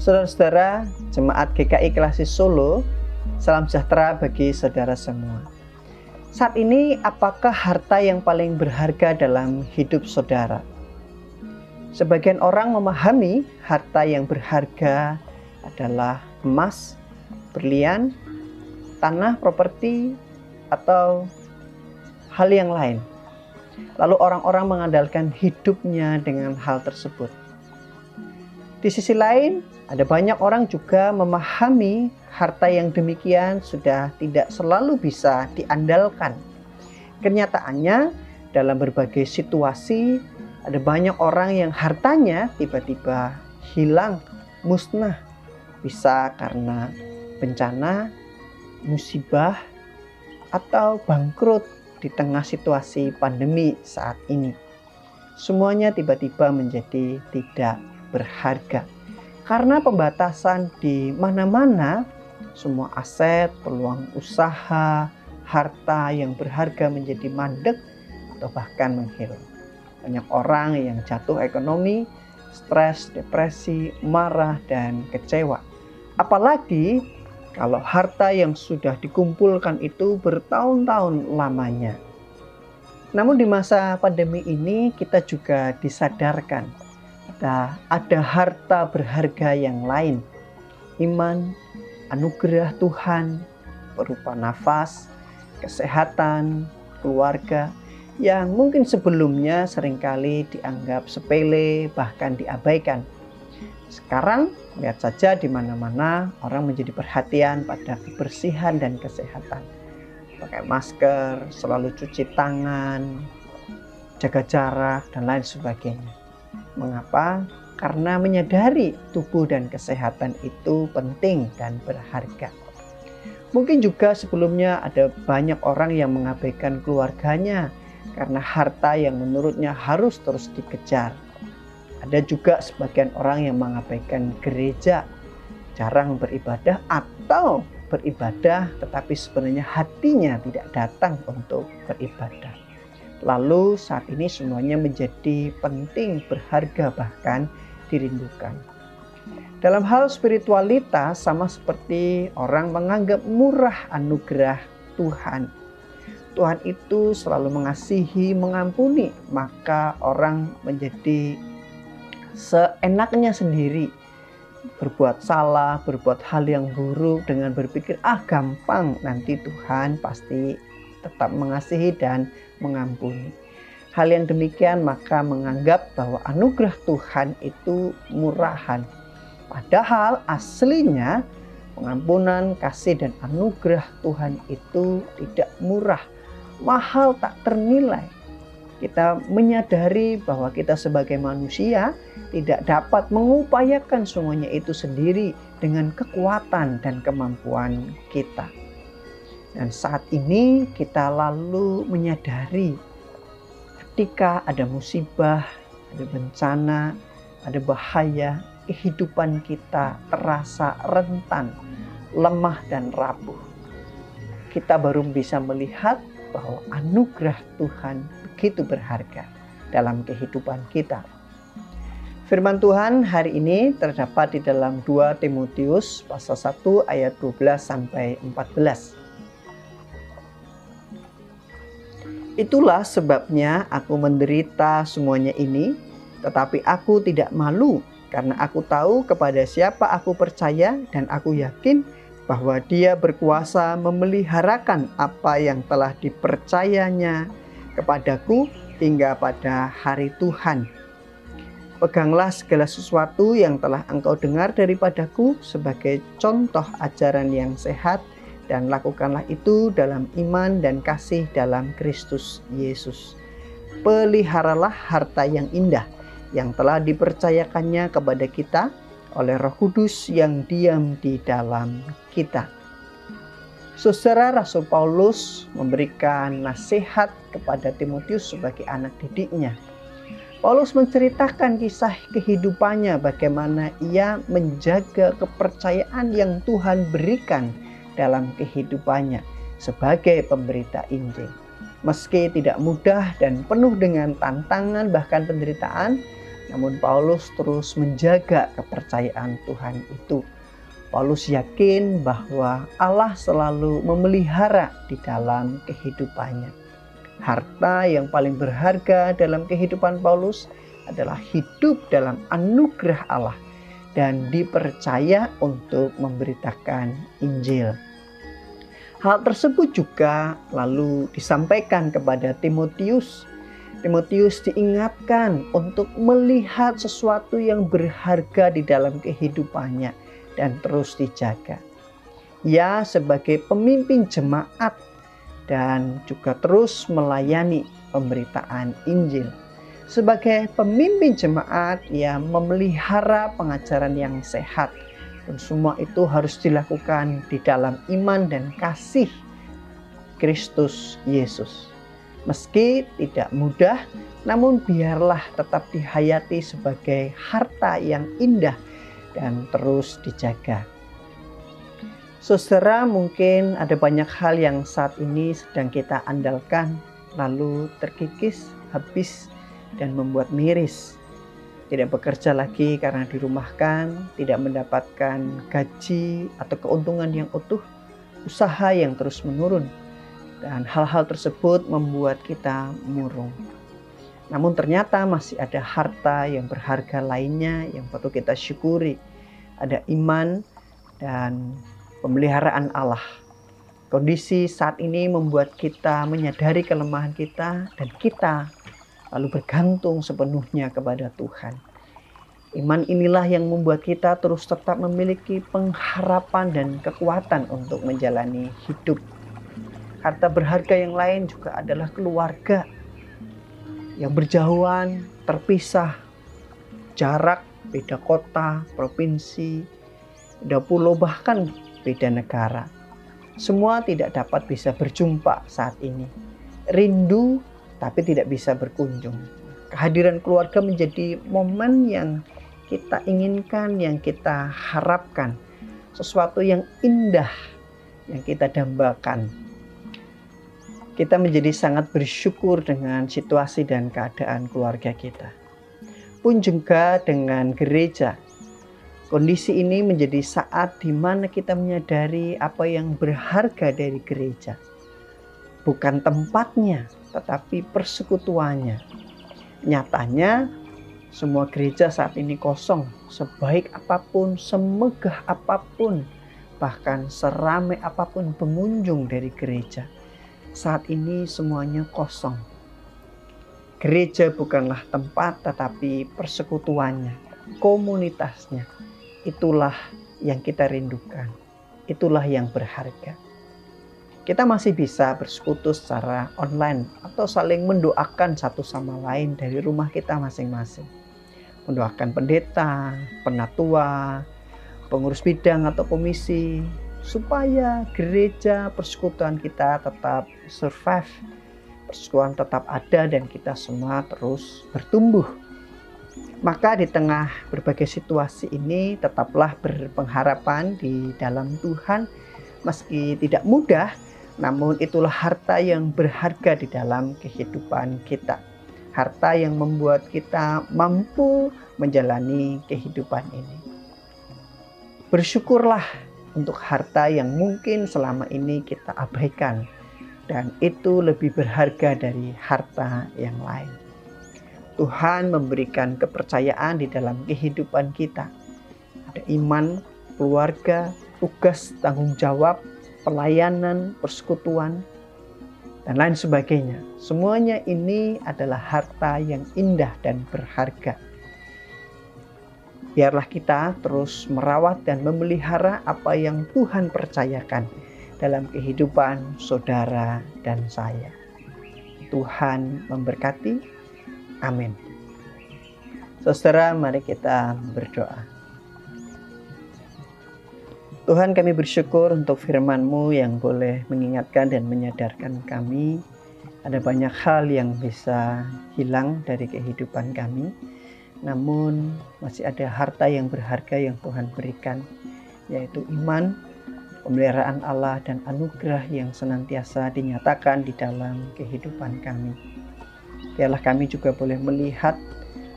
Saudara-saudara Jemaat GKI Klasis Solo, salam sejahtera bagi saudara semua. Saat ini, apakah harta yang paling berharga dalam hidup saudara? Sebagian orang memahami harta yang berharga adalah emas, berlian, tanah, properti, atau hal yang lain. Lalu orang-orang mengandalkan hidupnya dengan hal tersebut. Di sisi lain, ada banyak orang juga memahami harta yang demikian sudah tidak selalu bisa diandalkan. Kenyataannya, dalam berbagai situasi, ada banyak orang yang hartanya tiba-tiba hilang, musnah. Bisa karena bencana, musibah, atau bangkrut di tengah situasi pandemi saat ini. Semuanya tiba-tiba menjadi tidak berharga. Karena pembatasan di mana-mana, semua aset, peluang usaha, harta yang berharga menjadi mandek atau bahkan menghilang. Banyak orang yang jatuh ekonomi, stres, depresi, marah, dan kecewa. Apalagi kalau harta yang sudah dikumpulkan itu bertahun-tahun lamanya. Namun di masa pandemi ini kita juga disadarkan ada harta berharga yang lain. Iman, anugerah Tuhan berupa nafas, kesehatan, keluarga yang mungkin sebelumnya seringkali dianggap sepele bahkan diabaikan. Sekarang lihat saja di mana-mana orang menjadi perhatian pada kebersihan dan kesehatan. Pakai masker, selalu cuci tangan, jaga jarak, dan lain sebagainya. Mengapa? Karena menyadari tubuh dan kesehatan itu penting dan berharga. Mungkin juga sebelumnya ada banyak orang yang mengabaikan keluarganya karena harta yang menurutnya harus terus dikejar. Ada juga sebagian orang yang mengabaikan gereja, jarang beribadah atau beribadah tetapi sebenarnya hatinya tidak datang untuk beribadah. Lalu saat ini semuanya menjadi penting, berharga, bahkan dirindukan. Dalam hal spiritualitas sama seperti orang menganggap murah anugerah Tuhan. Tuhan itu selalu mengasihi, mengampuni, maka orang menjadi seenaknya sendiri. Berbuat salah, berbuat hal yang buruk dengan berpikir, gampang, nanti Tuhan pasti tetap mengasihi dan mengampuni. Hal yang demikian maka menganggap bahwa anugerah Tuhan itu murahan. Padahal aslinya pengampunan, kasih, dan anugerah Tuhan itu tidak murah, mahal tak ternilai. Kita menyadari bahwa kita sebagai manusia tidak dapat mengupayakan semuanya itu sendiri dengan kekuatan dan kemampuan kita. Dan saat ini kita lalu menyadari ketika ada musibah, ada bencana, ada bahaya, kehidupan kita terasa rentan, lemah dan rapuh. Kita baru bisa melihat bahwa anugerah Tuhan begitu berharga dalam kehidupan kita. Firman Tuhan hari ini terdapat di dalam 2 Timotius pasal 1 ayat 12 sampai 14. Itulah sebabnya aku menderita semuanya ini, tetapi aku tidak malu, karena aku tahu kepada siapa aku percaya dan aku yakin bahwa Dia berkuasa memeliharakan apa yang telah dipercayanya kepadaku hingga pada hari Tuhan. Peganglah segala sesuatu yang telah engkau dengar daripadaku sebagai contoh ajaran yang sehat, dan lakukanlah itu dalam iman dan kasih dalam Kristus Yesus. Peliharalah harta yang indah yang telah dipercayakannya kepada kita oleh Roh Kudus yang diam di dalam kita. Saudara, Rasul Paulus memberikan nasihat kepada Timotius sebagai anak didiknya. Paulus menceritakan kisah kehidupannya, bagaimana ia menjaga kepercayaan yang Tuhan berikan dalam kehidupannya sebagai pemberita Injil. Meski tidak mudah dan penuh dengan tantangan bahkan penderitaan, Namun Paulus terus menjaga kepercayaan Tuhan itu. Paulus yakin bahwa Allah selalu memelihara di dalam kehidupannya. Harta yang paling berharga dalam kehidupan Paulus adalah hidup dalam anugerah Allah dan dipercaya untuk memberitakan Injil. Hal tersebut juga lalu disampaikan kepada Timotius. Timotius diingatkan untuk melihat sesuatu yang berharga di dalam kehidupannya dan terus dijaga. Ia sebagai pemimpin jemaat dan juga terus melayani pemberitaan Injil. Sebagai pemimpin jemaat, ia memelihara pengajaran yang sehat. Dan semua itu harus dilakukan di dalam iman dan kasih Kristus Yesus. Meski tidak mudah, namun biarlah tetap dihayati sebagai harta yang indah dan terus dijaga. Saudara, mungkin ada banyak hal yang saat ini sedang kita andalkan, lalu terkikis, habis, dan membuat miris. Tidak bekerja lagi karena dirumahkan, tidak mendapatkan gaji atau keuntungan yang utuh, usaha yang terus menurun. Dan hal-hal tersebut membuat kita murung. Namun ternyata masih ada harta yang berharga lainnya yang perlu kita syukuri. Ada iman dan pemeliharaan Allah. Kondisi saat ini membuat kita menyadari kelemahan kita dan kita lalu bergantung sepenuhnya kepada Tuhan. Iman inilah yang membuat kita terus tetap memiliki pengharapan dan kekuatan untuk menjalani hidup. Harta berharga yang lain juga adalah keluarga yang berjauhan, terpisah, jarak, beda kota, provinsi, beda pulau, bahkan beda negara. Semua tidak dapat bisa berjumpa saat ini. Rindu tapi tidak bisa berkunjung. Kehadiran keluarga menjadi momen yang kita inginkan, yang kita harapkan. Sesuatu yang indah yang kita dambakan. Kita menjadi sangat bersyukur dengan situasi dan keadaan keluarga kita. Pun juga dengan gereja. Kondisi ini menjadi saat di mana kita menyadari apa yang berharga dari gereja. Bukan tempatnya, tetapi persekutuannya. Nyatanya, semua gereja saat ini kosong. Sebaik apapun, semegah apapun, bahkan seramai apapun pengunjung dari gereja, saat ini semuanya kosong. Gereja bukanlah tempat, tetapi persekutuannya, komunitasnya. Itulah yang kita rindukan. Itulah yang berharga. Kita masih bisa bersekutu secara online atau saling mendoakan satu sama lain dari rumah kita masing-masing. Mendoakan pendeta, penatua, pengurus bidang atau komisi, supaya gereja persekutuan kita tetap survive, persekutuan tetap ada dan kita semua terus bertumbuh. Maka di tengah berbagai situasi ini tetaplah berpengharapan di dalam Tuhan. Meski tidak mudah, namun itulah harta yang berharga di dalam kehidupan kita. Harta yang membuat kita mampu menjalani kehidupan ini. Bersyukurlah untuk harta yang mungkin selama ini kita abaikan, dan itu lebih berharga dari harta yang lain. Tuhan memberikan kepercayaan di dalam kehidupan kita. Ada iman, keluarga, tugas, tanggung jawab, pelayanan, persekutuan, dan lain sebagainya. Semuanya ini adalah harta yang indah dan berharga. Biarlah kita terus merawat dan memelihara apa yang Tuhan percayakan dalam kehidupan saudara dan saya. Tuhan memberkati. Amin. Saudara, mari kita berdoa. Tuhan, kami bersyukur untuk firman-Mu yang boleh mengingatkan dan menyadarkan kami. Ada banyak hal yang bisa hilang dari kehidupan kami. Namun masih ada harta yang berharga yang Tuhan berikan, yaitu iman, pemeliharaan Allah, dan anugerah yang senantiasa dinyatakan di dalam kehidupan kami. Biarlah kami juga boleh melihat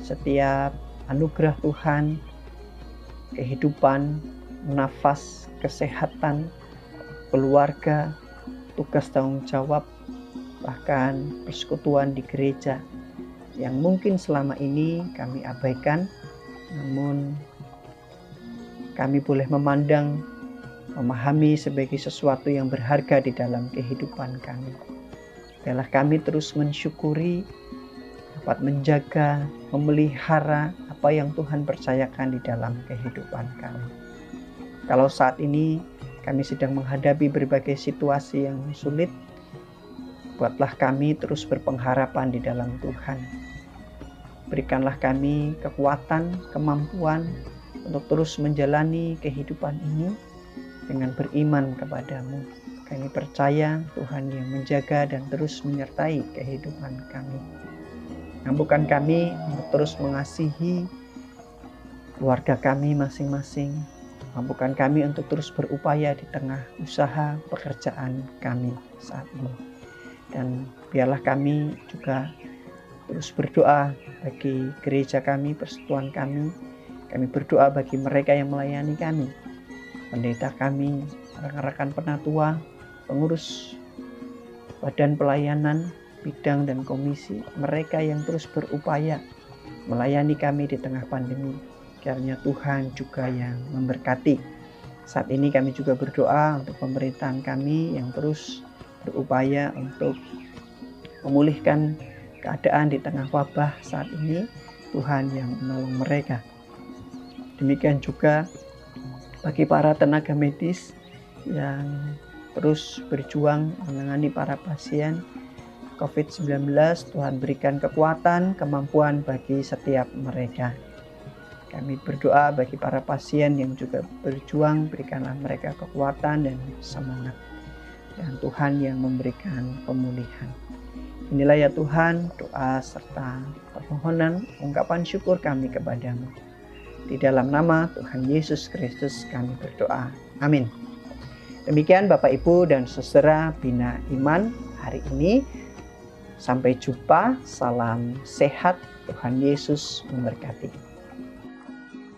setiap anugerah Tuhan, kehidupan, nafas, kesehatan, keluarga, tugas tanggung jawab, bahkan persekutuan di gereja yang mungkin selama ini kami abaikan, namun kami boleh memahami sebagai sesuatu yang berharga di dalam kehidupan kami. Biarlah kami terus mensyukuri, dapat menjaga, memelihara apa yang Tuhan percayakan di dalam kehidupan kami. Kalau saat ini kami sedang menghadapi berbagai situasi yang sulit, buatlah kami terus berpengharapan di dalam Tuhan. Berikanlah kami kekuatan, kemampuan untuk terus menjalani kehidupan ini dengan beriman kepadamu. Kami percaya Tuhan yang menjaga dan terus menyertai kehidupan kami. Mampukan kami untuk terus mengasihi keluarga kami masing-masing. Mampukan kami untuk terus berupaya di tengah usaha pekerjaan kami saat ini. Dan biarlah kami juga terus berdoa bagi gereja kami, persekutuan kami. Kami berdoa bagi mereka yang melayani kami, pendeta kami, rekan-rekan penatua, pengurus badan pelayanan, bidang dan komisi, mereka yang terus berupaya melayani kami di tengah pandemi. Kiranya Tuhan juga yang memberkati. Saat ini kami juga berdoa untuk pemerintahan kami yang terus berupaya untuk memulihkan keadaan di tengah wabah saat ini. Tuhan yang menolong mereka. Demikian juga bagi para tenaga medis yang terus berjuang menangani para pasien COVID-19, Tuhan berikan kekuatan, kemampuan bagi setiap mereka. Kami berdoa bagi para pasien yang juga berjuang, berikanlah mereka kekuatan dan semangat. Dan Tuhan yang memberikan pemulihan. Inilah ya Tuhan, doa serta permohonan, ungkapan syukur kami kepadamu. Di dalam nama Tuhan Yesus Kristus kami berdoa. Amin. Demikian Bapak Ibu dan Saudara Bina Iman hari ini. Sampai jumpa, salam sehat, Tuhan Yesus memberkati.